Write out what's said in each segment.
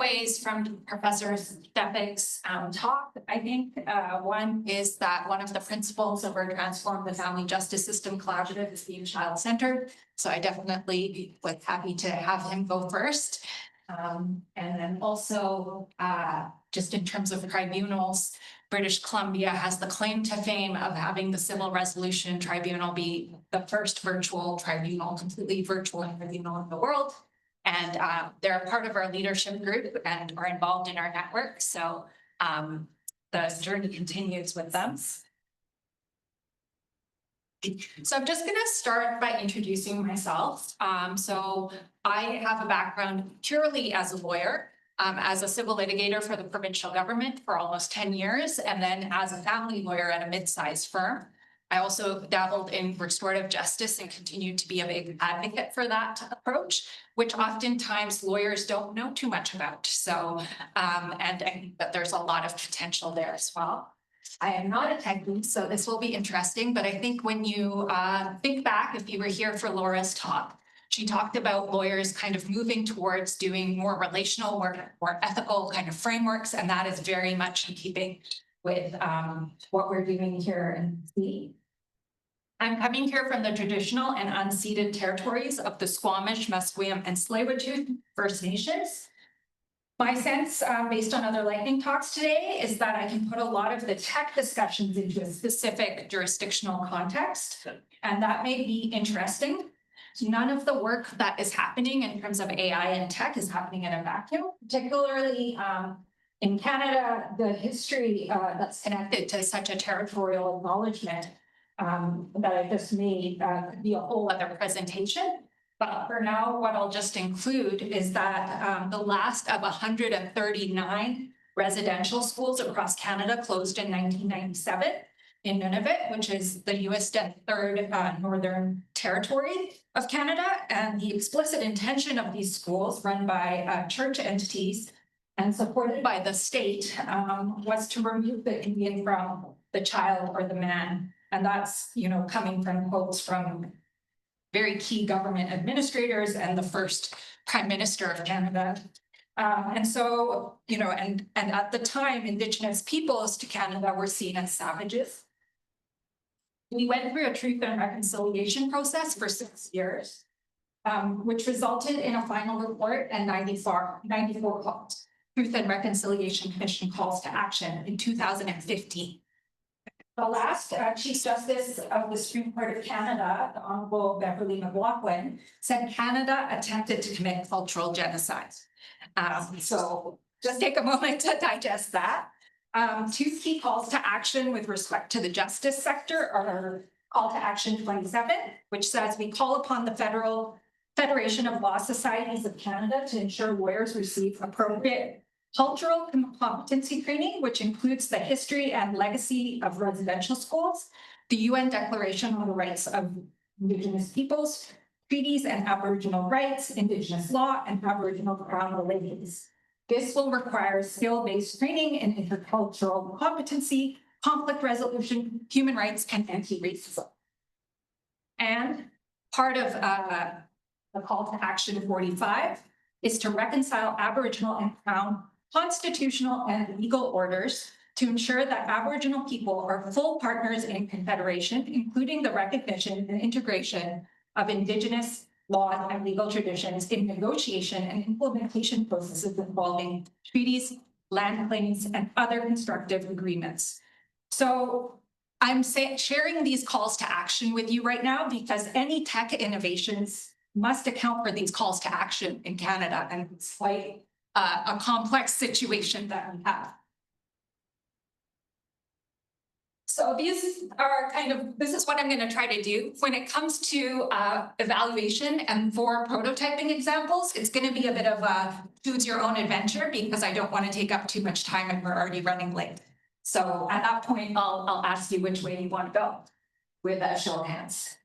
takeaways from Professor Stefek's talk, I think. One is that one of the principles of our Transform the Family Justice System Collaborative is being child-centered. So I definitely was happy to have him go first. And then also, just in terms of tribunals, British Columbia has the claim to fame of having the Civil Resolution Tribunal be the first virtual tribunal, completely virtual tribunal in the world. And they're a part of our leadership group and are involved in our network. So the journey continues with them. So I'm just going to start by introducing myself. So I have a background purely as a lawyer, as a civil litigator for the provincial government for almost 10 years, and then as a family lawyer at a mid-sized firm. I also dabbled in restorative justice and continue to be a big advocate for that approach, which oftentimes lawyers don't know too much about. So, and I think that there's a lot of potential there as well. I am not a techie, so this will be interesting, but I think when you think back, if you were here for Laura's talk, she talked about lawyers kind of moving towards doing more relational work, more ethical kind of frameworks, and that is very much in keeping with what we're doing here in C. I'm coming here from the traditional and unceded territories of the Squamish, Musqueam, and Tsleil-Waututh First Nations. My sense, based on other lightning talks today, is that I can put a lot of the tech discussions into a specific jurisdictional context, and that may be interesting. None of the work that is happening in terms of AI and tech is happening in a vacuum, particularly in Canada. The history that's connected to such a territorial acknowledgement that I just made could be a whole other presentation. But for now, what I'll just include is that the last of 139 residential schools across Canada closed in 1997 in Nunavut, which is the newest and third northern territory of Canada. And the explicit intention of these schools, run by church entities and supported by the state, was to remove the Indian from the child or the man. And that's, you know, coming from quotes from very key government administrators and the first Prime Minister of Canada. And so, you know, and at the time, Indigenous peoples to Canada were seen as savages. We went through a truth and reconciliation process for 6 years, which resulted in a final report and 94 Truth and Reconciliation Commission calls to action in 2015. The last Chief Justice of the Supreme Court of Canada, the Honorable Beverly McLaughlin, said Canada attempted to commit cultural genocide. So just take a moment to digest that. Two key calls to action with respect to the justice sector are Call to Action 27, which says we call upon the Federation of Law Societies of Canada to ensure lawyers receive appropriate cultural competency training, which includes the history and legacy of residential schools, the UN Declaration on the Rights of Indigenous Peoples, treaties and Aboriginal rights, Indigenous law, and Aboriginal Crown relations. This will require skill-based training in intercultural competency, conflict resolution, human rights, and anti-racism. And part of the Call to Action 45 is to reconcile Aboriginal and Crown constitutional and legal orders to ensure that Aboriginal people are full partners in Confederation, including the recognition and integration of Indigenous laws and legal traditions in negotiation and implementation processes involving treaties, land claims, and other constructive agreements. So I'm sharing these calls to action with you right now because any tech innovations must account for these calls to action in Canada, and it's quite a complex situation that we have. So these are this is what I'm going to try to do. When it comes to evaluation and for prototyping examples, it's going to be a bit of a choose your own adventure because I don't want to take up too much time and we're already running late. So at that point, I'll ask you which way you want to go with a show of hands.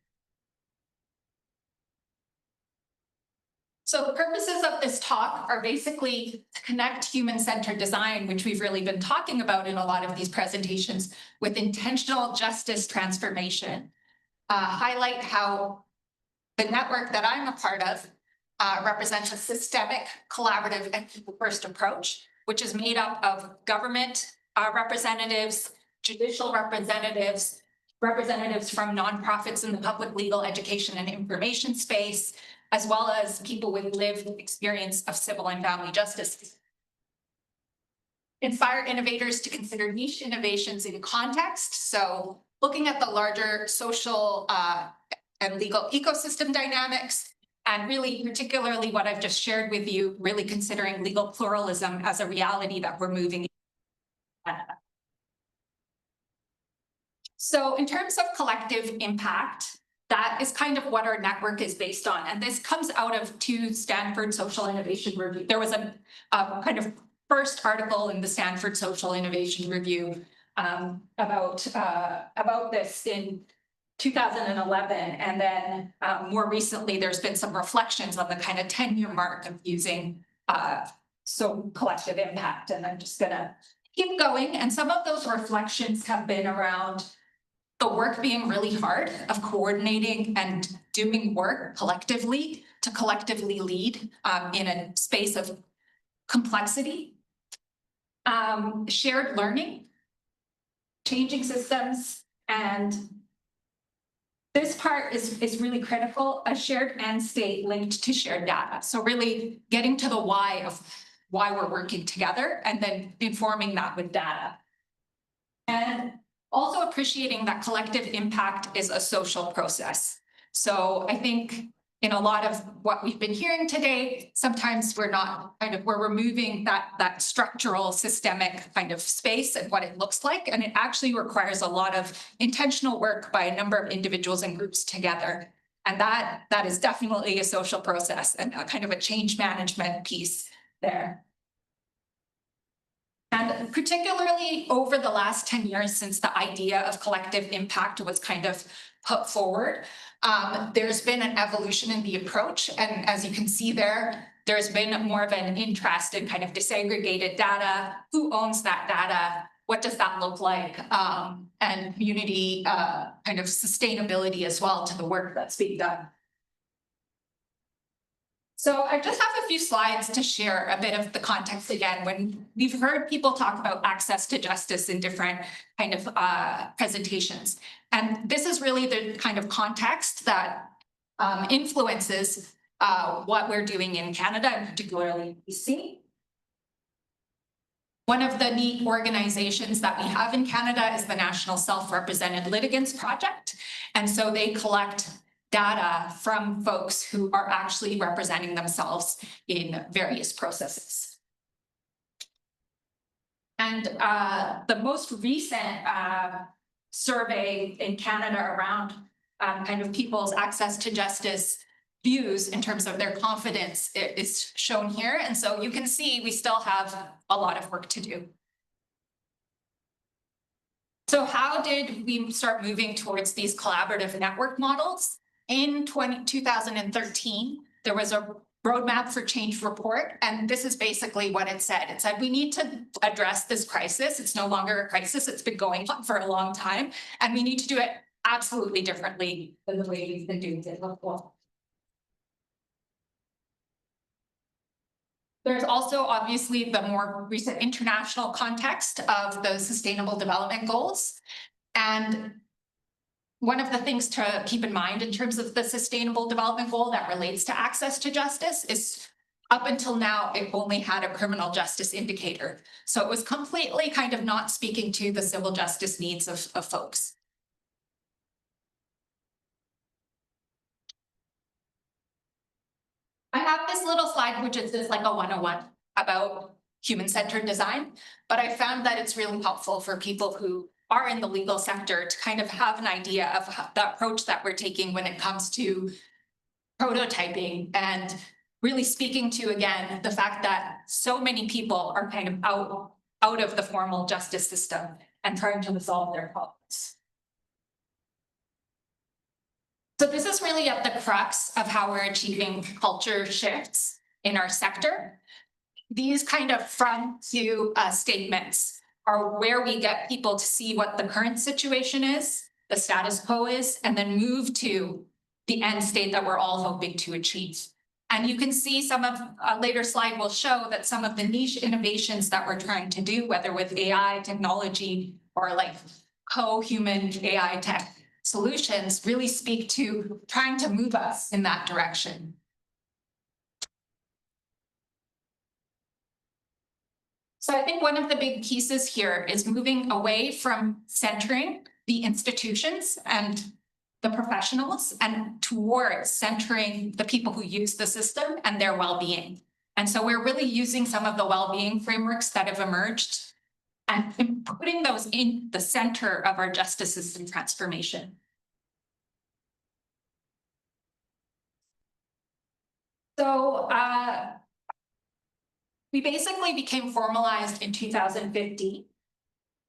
So the purposes of this talk are basically to connect human-centered design, which we've really been talking about in a lot of these presentations, with intentional justice transformation. Highlight how the network that I'm a part of represents a systemic, collaborative, and people-first approach, which is made up of government representatives, judicial representatives, representatives from nonprofits in the public legal education and information space, as well as people with lived experience of civil and family justice. Inspire innovators to consider niche innovations in context. So looking at the larger social and legal ecosystem dynamics, and really particularly what I've just shared with you, really considering legal pluralism as a reality that we're moving in. So in terms of collective impact, that is kind of what our network is based on. And this comes out of two Stanford Social Innovation Review. There was a kind of first article in the Stanford Social Innovation Review about this in 2011. And then more recently, there's been some reflections on the kind of 10-year mark of using so collective impact. And I'm just gonna keep going. And some of those reflections have been around the work being really hard of coordinating and doing work collectively to collectively lead in a space of complexity, shared learning, changing systems, and this part is really critical, a shared end state linked to shared data. So really getting to the why of why we're working together and then informing that with data. And also appreciating that collective impact is a social process. So I think in a lot of what we've been hearing today, sometimes we're removing that structural systemic kind of space and what it looks like. And it actually requires a lot of intentional work by a number of individuals and groups together. And that is definitely a social process and a kind of a change management piece there. And particularly over the last 10 years since the idea of collective impact was kind of put forward, there's been an evolution in the approach. And as you can see there, there's been more of an interest in kind of disaggregated data, who owns that data, what does that look like, and community kind of sustainability as well to the work that's being done. So I just have a few slides to share a bit of the context again. When we've heard people talk about access to justice in different kind of presentations. And this is really the kind of context that influences what we're doing in Canada, and particularly BC. One of the neat organizations that we have in Canada is the National Self-Represented Litigants Project. And so they collect data from folks who are actually representing themselves in various processes. And the most recent survey in Canada around kind of people's access to justice views in terms of their confidence is shown here. And so you can see we still have a lot of work to do. So how did we start moving towards these collaborative network models? In 2013, there was a roadmap for change report, and this is basically what it said. It said we need to address this crisis. It's no longer a crisis. It's been going on for a long time, and we need to do it absolutely differently than the way we've been doing it before. There's also obviously the more recent international context of the Sustainable Development Goals. And one of the things to keep in mind in terms of the Sustainable Development Goal that relates to access to justice is up until now, it only had a criminal justice indicator. So it was completely kind of not speaking to the civil justice needs of folks. I have this little slide, which is just like a 101 about human-centered design, but I found that it's really helpful for people who are in the legal sector to kind of have an idea of the approach that we're taking when it comes to prototyping and really speaking to, again, the fact that so many people are kind of out of the formal justice system and trying to resolve their problems. So this is really at the crux of how we're achieving culture shifts in our sector. These kind of from to statements are where we get people to see what the current situation is, the status quo is, and then move to the end state that we're all hoping to achieve. And you can see some of, a later slide will show that some of the niche innovations that we're trying to do, whether with AI technology or like co-human AI tech solutions, really speak to trying to move us in that direction. So I think one of the big pieces here is moving away from centering the institutions and the professionals and towards centering the people who use the system and their well-being. And so we're really using some of the well-being frameworks that have emerged and putting those in the center of our justice system transformation. So we basically became formalized in 2015.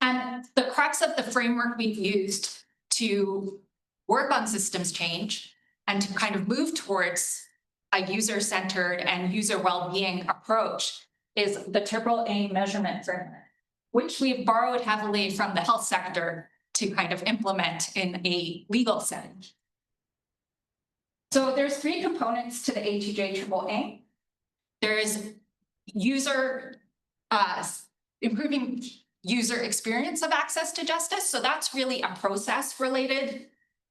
And the crux of the framework we've used to work on systems change and to kind of move towards a user-centered and user well-being approach is the AAA measurement framework, which we've borrowed heavily from the health sector to kind of implement in a legal setting. So there's 3 components to the A2J AAA. There's improving user experience of access to justice. So that's really a process-related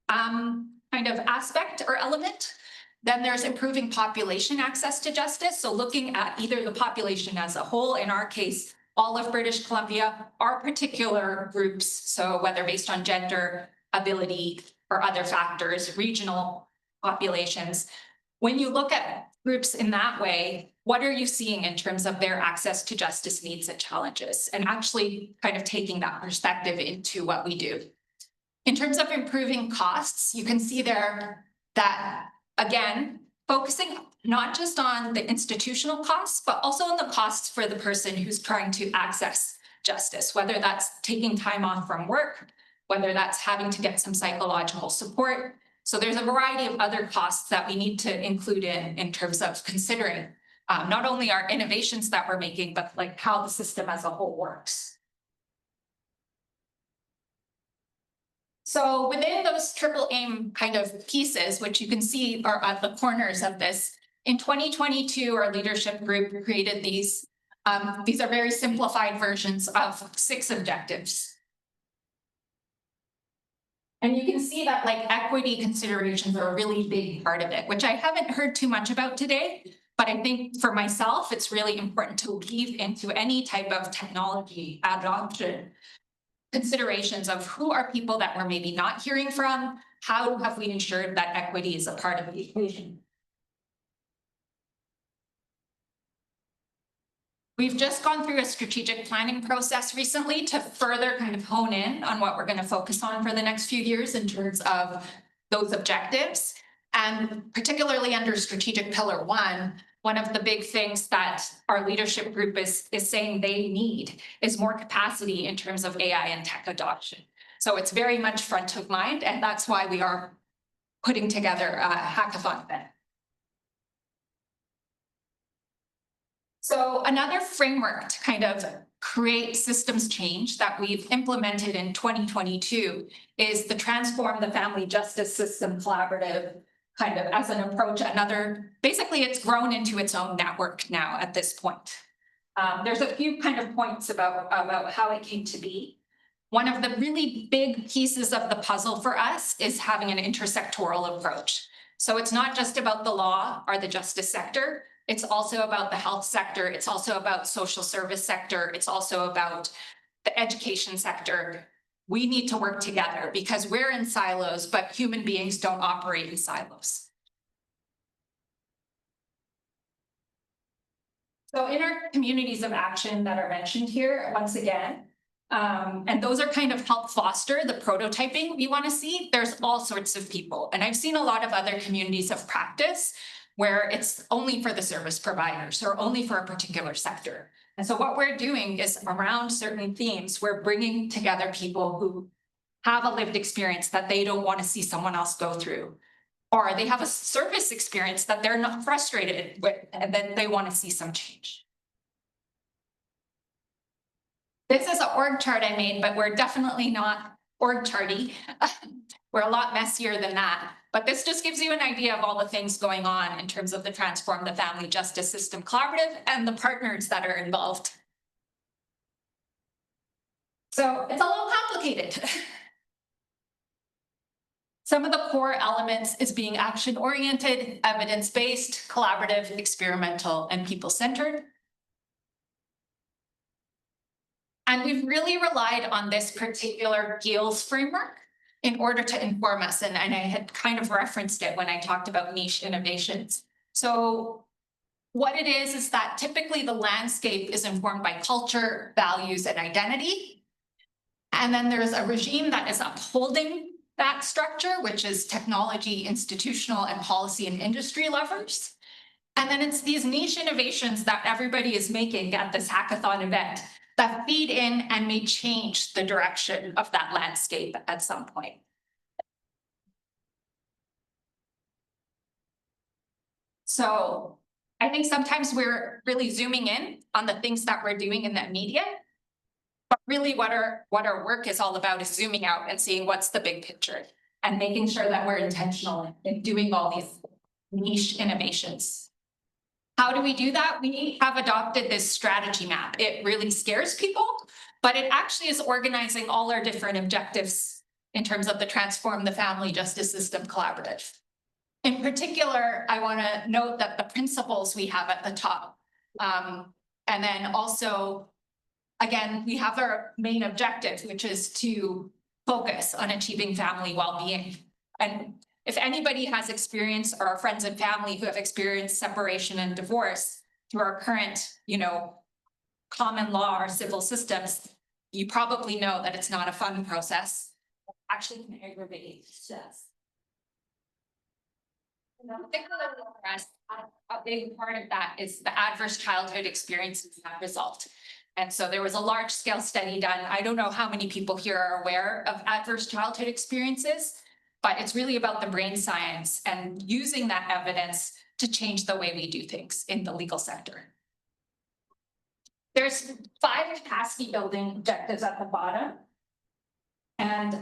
kind of aspect or element. Then there's improving population access to justice. So looking at either the population as a whole, in our case, all of British Columbia, our particular groups, so whether based on gender, ability, or other factors, regional populations. When you look at groups in that way, what are you seeing in terms of their access to justice needs and challenges, and actually kind of taking that perspective into what we do. In terms of improving costs, you can see there that, again, focusing not just on the institutional costs, but also on the costs for the person who's trying to access justice, whether that's taking time off from work, whether that's having to get some psychological support. So there's a variety of other costs that we need to include in terms of considering not only our innovations that we're making, but like how the system as a whole works. So within those triple aim kind of pieces, which you can see are at the corners of this, in 2022, our leadership group created these. These are very simplified versions of 6 objectives. And you can see that like equity considerations are a really big part of it, which I haven't heard too much about today. But I think for myself, it's really important to weave into any type of technology adoption considerations of who are people that we're maybe not hearing from, how have we ensured that equity is a part of the equation. We've just gone through a strategic planning process recently to further kind of hone in on what we're going to focus on for the next few years in terms of those objectives. And particularly under strategic pillar 1, one of the big things that our leadership group is saying they need is more capacity in terms of AI and tech adoption. So it's very much front of mind, and that's why we are putting together a hackathon event. So another framework to kind of create systems change that we've implemented in 2022 is the Transform the Family Justice System Collaborative kind of as an approach. Basically it's grown into its own network now at this point. There's a few kind of points about how it came to be. One of the really big pieces of the puzzle for us is having an intersectoral approach. So it's not just about the law or the justice sector. It's also about the health sector. It's also about social service sector. It's also about the education sector. We need to work together because we're in silos, but human beings don't operate in silos. So in our communities of action that are mentioned here, once again, and those are kind of help foster the prototyping we want to see. There's all sorts of people. And I've seen a lot of other communities of practice where it's only for the service providers or only for a particular sector. And so what we're doing is around certain themes, we're bringing together people who have a lived experience that they don't want to see someone else go through, or they have a service experience that they're not frustrated with, and then they want to see some change. This is an org chart I made, but we're definitely not org charty. We're a lot messier than that. But this just gives you an idea of all the things going on in terms of the Transform the Family Justice System Collaborative and the partners that are involved. So it's a little complicated. Some of the core elements is being action-oriented, evidence-based, collaborative, experimental, and people-centered. And we've really relied on this particular Gales framework in order to inform us. And I had kind of referenced it when I talked about niche innovations. So what it is that typically the landscape is informed by culture, values, and identity. And then there's a regime that is upholding that structure, which is technology, institutional, and policy and industry levers. And then it's these niche innovations that everybody is making at this hackathon event that feed in and may change the direction of that landscape at some point. So I think sometimes we're really zooming in on the things that we're doing in the immediate, but really what our work is all about is zooming out and seeing what's the big picture and making sure that we're intentional in doing all these niche innovations. How do we do that? We have adopted this strategy map. It really scares people, but it actually is organizing all our different objectives in terms of the Transform the Family Justice System Collaborative. In particular, I want to note that the principles we have at the top, and then also, again, we have our main objective, which is to focus on achieving family well-being. And if anybody has experience, or our friends and family who have experienced separation and divorce through our current, common law or civil systems, you probably know that it's not a fun process. It actually can aggravate stress. Particularly for us, a big part of that is the adverse childhood experiences that result. And so there was a large scale study done. I don't know how many people here are aware of adverse childhood experiences, but it's really about the brain science and using that evidence to change the way we do things in the legal sector. There's 5 capacity building objectives at the bottom. And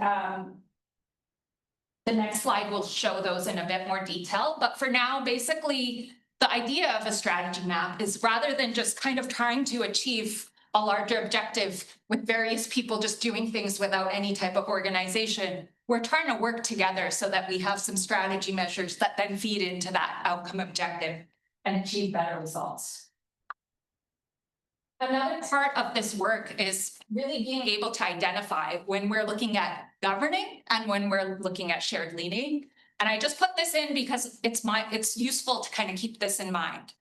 the next slide will show those in a bit more detail. But for now, basically, the idea of a strategy map is rather than just kind of trying to achieve a larger objective with various people just doing things without any type of organization, we're trying to work together so that we have some strategy measures that then feed into that outcome objective and achieve better results. Another part of this work is really being able to identify when we're looking at governing and when we're looking at shared leading. And I just put this in because it's useful to kind of keep this in mind.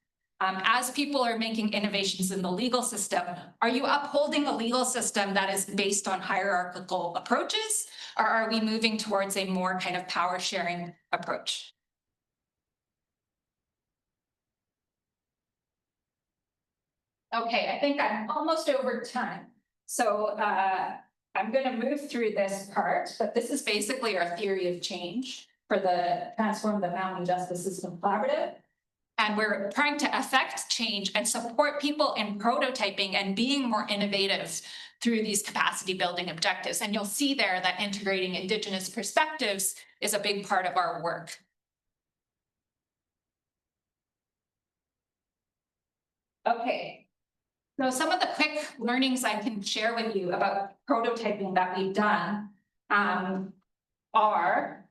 As people are making innovations in the legal system, are you upholding a legal system that is based on hierarchical approaches, or are we moving towards a more kind of power sharing approach? Okay, I think I'm almost over time. So I'm going to move through this part, but this is basically our theory of change for the Transform the Family Justice System Collaborative. And we're trying to affect change and support people in prototyping and being more innovative through these capacity building objectives. And you'll see there that integrating Indigenous perspectives is a big part of our work. Okay, so some of the quick learnings I can share with you about prototyping that we've done are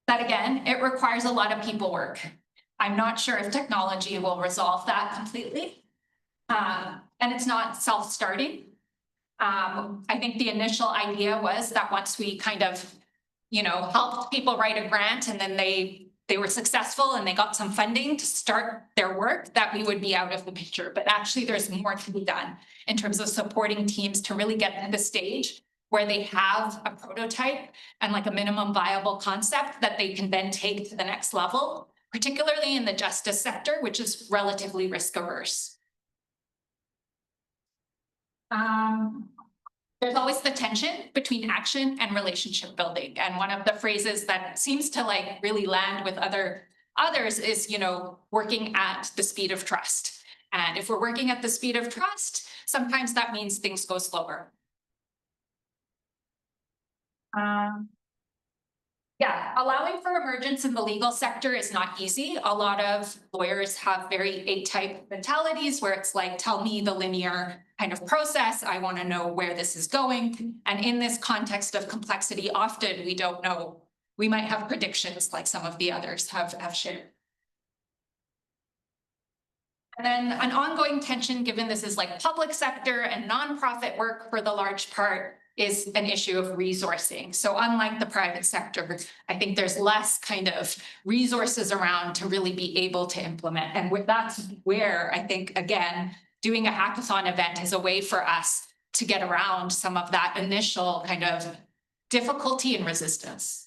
that, again, it requires a lot of people work. I'm not sure if technology will resolve that completely. And it's not self-starting. I think the initial idea was that once we kind of, helped people write a grant and then they were successful and they got some funding to start their work, that we would be out of the picture. But actually there's more to be done in terms of supporting teams to really get to the stage where they have a prototype and like a minimum viable concept that they can then take to the next level, particularly in the justice sector, which is relatively risk averse. There's always the tension between action and relationship building. And one of the phrases that seems to really land with others is, working at the speed of trust. And if we're working at the speed of trust, sometimes that means things go slower. Yeah, allowing for emergence in the legal sector is not easy. A lot of lawyers have very A-type mentalities where it's like, tell me the linear kind of process. I want to know where this is going. And in this context of complexity, often we don't know. We might have predictions like some of the others have shared. And then an ongoing tension, given this is like public sector and nonprofit work for the large part, is an issue of resourcing. So unlike the private sector, I think there's less kind of resources around to really be able to implement. And that's where I think, again, doing a hackathon event is a way for us to get around some of that initial kind of difficulty and resistance.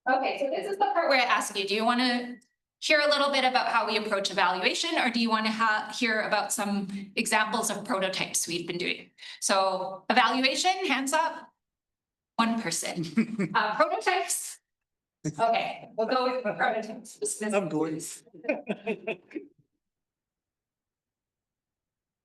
Okay, so this is the part where I ask you, do you want to hear a little bit about how we approach evaluation, or do you want to hear about some examples of prototypes we've been doing? So evaluation, hands up. One person. Prototypes. Okay, we'll go with prototypes. I'm going.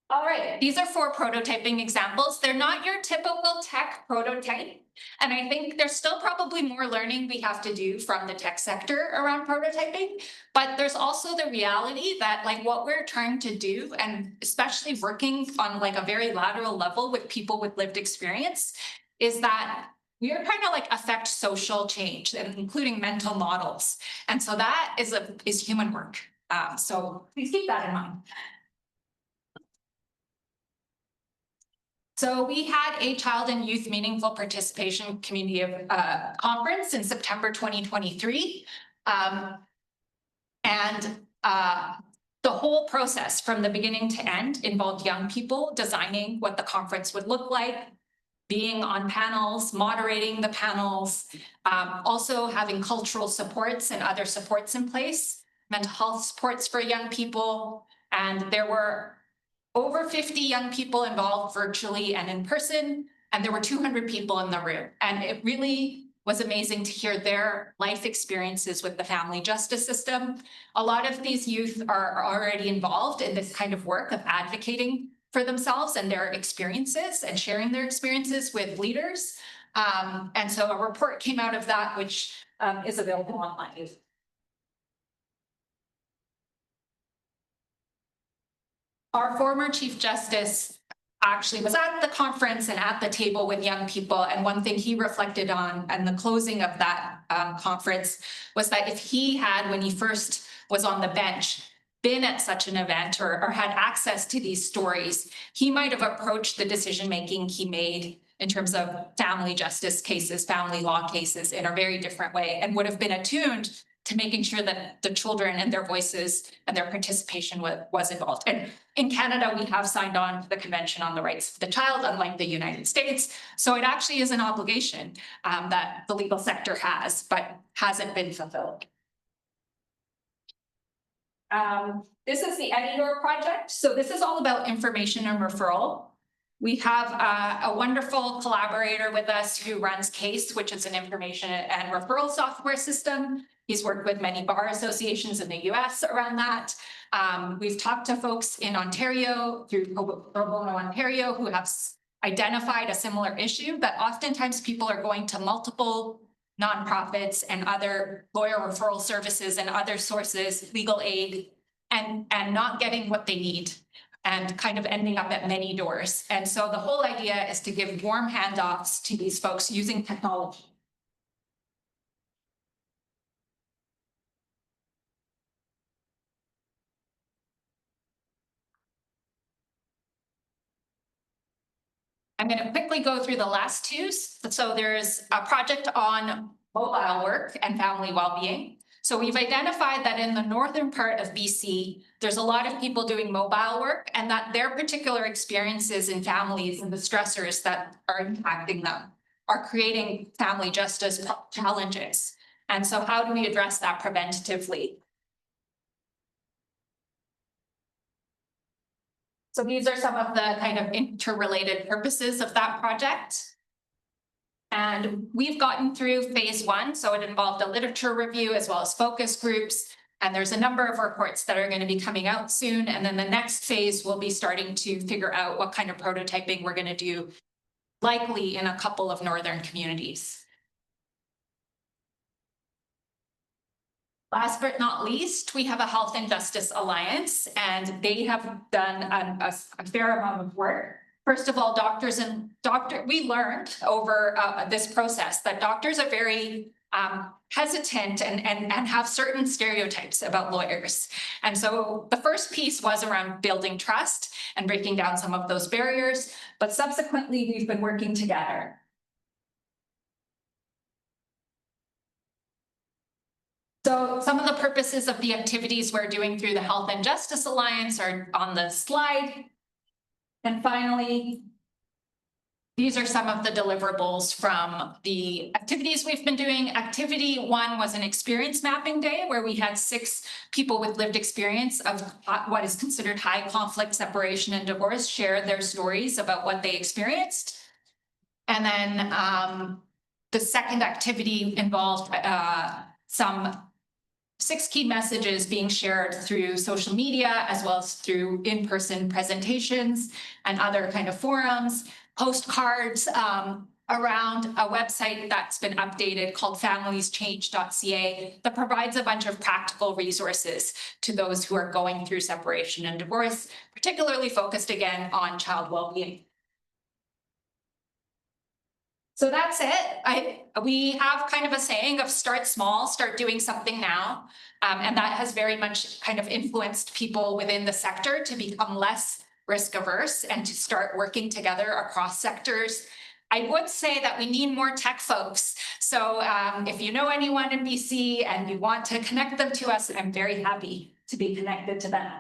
All right, these are 4 prototyping examples. They're not your typical tech prototype. And I think there's still probably more learning we have to do from the tech sector around prototyping. But there's also the reality that like what we're trying to do, and especially working on like a very lateral level with people with lived experience, is that we are trying to like affect social change, and including mental models. And so that is human work. So please keep that in mind. So we had a child and youth meaningful participation community conference in September 2023. The whole process from the beginning to end involved young people designing what the conference would look like, being on panels, moderating the panels, also having cultural supports and other supports in place, mental health supports for young people. And there were over 50 young people involved virtually and in person, and there were 200 people in the room. And it really was amazing to hear their life experiences with the family justice system. A lot of these youth are already involved in this kind of work of advocating for themselves and their experiences and sharing their experiences with leaders. And so a report came out of that, which is available online. Our former Chief Justice actually was at the conference and at the table with young people. And one thing he reflected on and the closing of that conference was that if he had, when he first was on the bench, been at such an event or had access to these stories, he might have approached the decision-making he made in terms of family justice cases, family law cases in a very different way, and would have been attuned to making sure that the children and their voices and their participation was involved. And in Canada, we have signed on to the Convention on the Rights of the Child, unlike the United States. So it actually is an obligation that the legal sector has, but hasn't been fulfilled. This is the Editor project. So this is all about information and referral. We have a wonderful collaborator with us who runs CASE, which is an information and referral software system. He's worked with many bar associations in the US around that. We've talked to folks in Ontario through Pro Bono Ontario who have identified a similar issue, that oftentimes people are going to multiple nonprofits and other lawyer referral services and other sources, legal aid, and not getting what they need, and kind of ending up at many doors. And so the whole idea is to give warm handoffs to these folks using technology. I'm going to quickly go through the last two. So there's a project on mobile work and family well-being. So we've identified that in the northern part of BC, there's a lot of people doing mobile work, and that their particular experiences in families and the stressors that are impacting them are creating family justice challenges. And so how do we address that preventatively? So these are some of the kind of interrelated purposes of that project. And we've gotten through phase 1, so it involved a literature review as well as focus groups. And there's a number of reports that are going to be coming out soon. And then the next phase will be starting to figure out what kind of prototyping we're going to do, likely in a couple of northern communities. Last but not least, we have a Health and Justice Alliance, and they have done a fair amount of work. First of all, we learned over this process that doctors are very hesitant and have certain stereotypes about lawyers. And so the first piece was around building trust and breaking down some of those barriers, but subsequently we've been working together. So some of the purposes of the activities we're doing through the Health and Justice Alliance are on the slide. And finally, these are some of the deliverables from the activities we've been doing. Activity 1 was an experience mapping day where we had 6 people with lived experience of what is considered high conflict separation and divorce share their stories about what they experienced. And then the second activity involved some 6 key messages being shared through social media, as well as through in-person presentations and other kind of forums, postcards around a website that's been updated called familieschange.ca that provides a bunch of practical resources to those who are going through separation and divorce, particularly focused again on child well-being. So that's it. We have kind of a saying of start small, start doing something now. And that has very much kind of influenced people within the sector to become less risk averse and to start working together across sectors. I would say that we need more tech folks. So if you know anyone in BC and you want to connect them to us, I'm very happy to be connected to them.